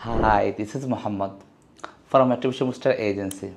Hi, this is Muhammad from Attribution Booster Agency.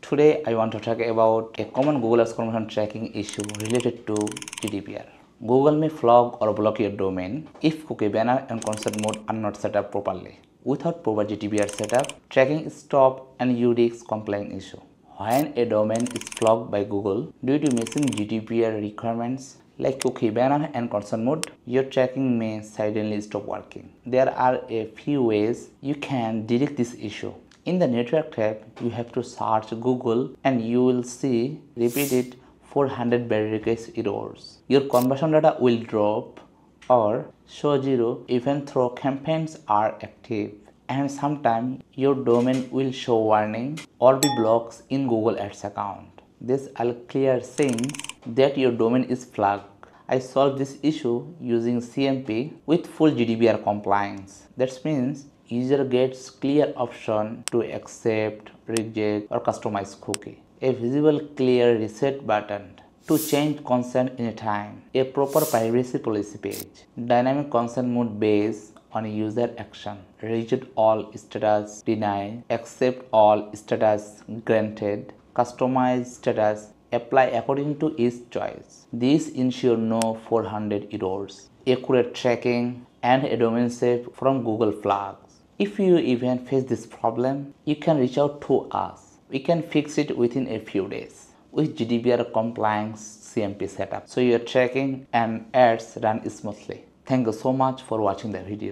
Today I want to talk about a common Google Ads conversion tracking issue related to GDPR. Google may flag or block your domain if cookie banner and consent mode are not set up properly. Without proper GDPR setup, tracking is stop and you risk compliance issue. When a domain is flagged by Google due to missing GDPR requirements like cookie banner and consent mode, your tracking may suddenly stop working. There are a few ways you can detect this issue. In the network tab, you have to search Google and you will see repeated 400 barricades errors. Your conversion data will drop or show zero even though campaigns are active. And sometimes your domain will show warning or be blocked in Google Ads account. This all clear signs that your domain is flagged. I solved this issue using CMP with full GDPR compliance. That means user gets clear option to accept, reject or customize cookie. A visible clear reset button to change consent anytime. A proper privacy policy page. Dynamic consent mode based on user action. Reject all status denied. Accept all status granted. Customize status apply according to each choice. These ensure no 400 errors, accurate tracking, and a domain safe from Google flags. If you even face this problem, you can reach out to us. We can fix it within a few days with GDPR compliance CMP setup so your tracking and ads run smoothly. Thank you so much for watching the video.